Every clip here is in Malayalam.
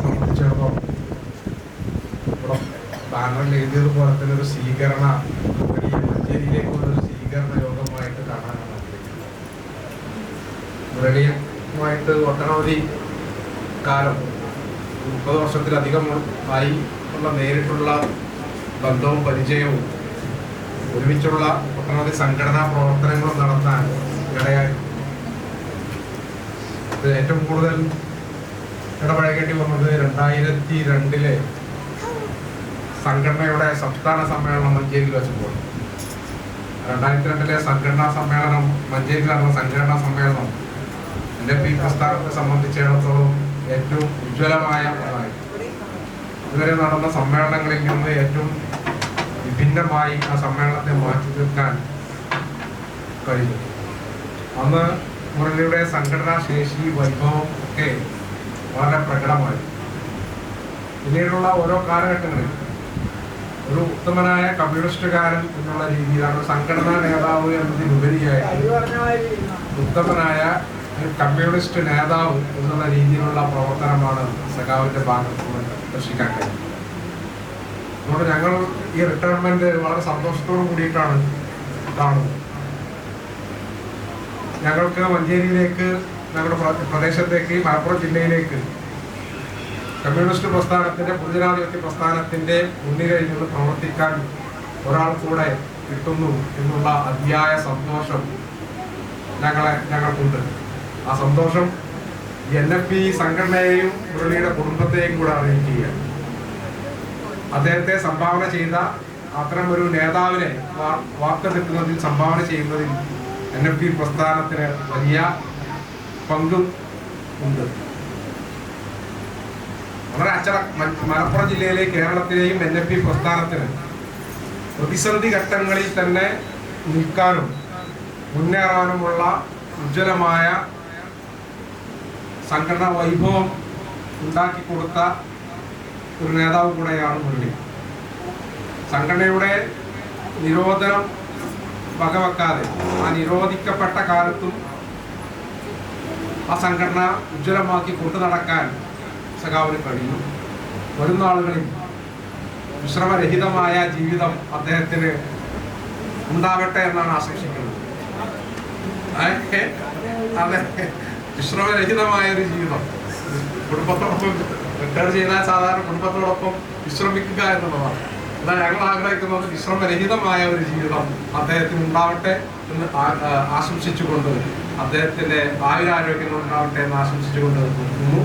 സംബന്ധിച്ചിടത്തോളം ബാനറിൽ എഴുതിയതുപോലെ തന്നെ ഒരു സ്വീകരണ വലിയ മഞ്ചേരിയിലേക്കുള്ളൊരു സ്വീകരണ യോഗമായിട്ട് കാണാനാണ് ആഗ്രഹിക്കുന്നത്. മുരളിയുമായിട്ട് ഒട്ടനവധി കാലം 30 വർഷത്തിലധികം ആയി ഉള്ള നേരിട്ടുള്ള ബന്ധവും പരിചയവും ഒരുമിച്ചുള്ള ഒട്ടനവധി സംഘടനാ പ്രവർത്തനങ്ങളും നടത്താൻ ഇടയായി. ഇത് ഏറ്റവും കൂടുതൽ ഇടപഴകേണ്ടി വന്നത് 2002 സംഘടനയുടെ സംസ്ഥാന സമ്മേളനം മഞ്ചേരിയിൽ വെച്ചപ്പോൾ. 2002 സംഘടനാ സമ്മേളനം മഞ്ചേരിയിൽ നടന്ന സംഘടനാ സമ്മേളനം NFP പ്രസ്ഥാനത്തെ സംബന്ധിച്ചിടത്തോളം ഏറ്റവും ഉജ്ജ്വലമായ ഒന്നായി. ഇതുവരെ നടന്ന സമ്മേളനങ്ങളിൽ നിന്ന് ഏറ്റവും വിഭിന്നമായി ആ സമ്മേളനത്തെ മാറ്റി തീർക്കാൻ കഴിഞ്ഞു. അന്ന് മുരളിയുടെ സംഘടനാ ശേഷി വൈഭവം ഒക്കെ വളരെ പ്രകടമായി. പിന്നീടുള്ള ഓരോ കാലഘട്ടങ്ങളിൽ ഒരു ഉത്തമനായ കമ്മ്യൂണിസ്റ്റുകാരൻ എന്നുള്ള രീതിയിലാണ് സംഘടനാ നേതാവ് എന്നതിനുപരിയായി ഉത്തമനായ കമ്മ്യൂണിസ്റ്റ് നേതാവ് എന്നുള്ള രീതിയിലുള്ള പ്രവർത്തനമാണ് സഖാവിന്റെ ഭാഗത്ത് നിന്ന് ദർശിക്കാൻ കഴിയുന്നത്. അതുകൊണ്ട് ഞങ്ങൾ ഈ റിട്ടയർമെന്റ് വളരെ സന്തോഷത്തോടു കൂടിയിട്ടാണ് കാണുന്നത്. ഞങ്ങൾക്ക് മഞ്ചേരിയിലേക്ക്, ഞങ്ങളുടെ പ്രദേശത്തേക്ക്, മലപ്പുറം ജില്ലയിലേക്ക് കമ്മ്യൂണിസ്റ്റ് പ്രസ്ഥാനത്തിന്റെ, പൊതുജനാധിപത്യ പ്രസ്ഥാനത്തിന്റെ മുൻനിരയിൽ നിന്ന് പ്രവർത്തിക്കാൻ ഒരാൾ കൂടെ കിട്ടുന്നു എന്നുള്ള അതിയായ സന്തോഷം ഞങ്ങൾക്കുണ്ട്. ആ സന്തോഷം NFP സംഘടനയെയും മുരളിയുടെ കുടുംബത്തെയും കൂടെ അറിയിക്കുകയാണ്. അദ്ദേഹത്തെ സംഭാവന ചെയ്ത അത്തരം ഒരു നേതാവിനെ വാർത്തെടുക്കുന്നതിൽ, സംഭാവന ചെയ്യുന്നതിൽ NFP പ്രസ്ഥാനത്തിന് വലിയ പങ്കും ഉണ്ട്. വളരെ മലപ്പുറം ജില്ലയിലെ, കേരളത്തിലെയും NFP പ്രസ്ഥാനത്തിന് പ്രതിസന്ധി ഘട്ടങ്ങളിൽ തന്നെ നിൽക്കാനും മുന്നേറാനുമുള്ള ഉജ്ജ്വലമായ സംഘടനാ വൈഭവം ഉണ്ടാക്കി കൊടുത്ത ഒരു നേതാവ് കൂടെയാണ് മുരളി. സംഘടനയുടെ നിരോധനം വകവെക്കാതെ ആ നിരോധിക്കപ്പെട്ട കാലത്തും ആ സംഘടന ഉജ്ജ്വലമാക്കി കൊണ്ടു നടക്കാൻ സഖാവിന് കഴിയും. വരുന്ന ആളുകളിൽ വിശ്രമരഹിതമായ ജീവിതം അദ്ദേഹത്തിന് ഉണ്ടാവട്ടെ എന്നാണ് ആശംസിക്കുന്നത്. അതെ, വിശ്രമരഹിതമായ ഒരു ജീവിതം, കുടുംബത്തോടൊപ്പം റിട്ടയർ ചെയ്താൽ സാധാരണ കുടുംബത്തോടൊപ്പം വിശ്രമിക്കുക എന്നുള്ളതാണ്. എന്നാൽ ഞങ്ങൾ ആഗ്രഹിക്കുന്നത് വിശ്രമരഹിതമായ ഒരു ജീവിതം അദ്ദേഹത്തിന് ഉണ്ടാവട്ടെ എന്ന് ആശംസിച്ചുകൊണ്ട്, അദ്ദേഹത്തിന്റെ ആയുരാരോഗ്യങ്ങൾ ഉണ്ടാവട്ടെ എന്ന് ആശംസിച്ചുകൊണ്ട് നിർത്തുന്നു.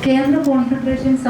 കേന്ദ്ര കോൺഫെഡറേഷൻ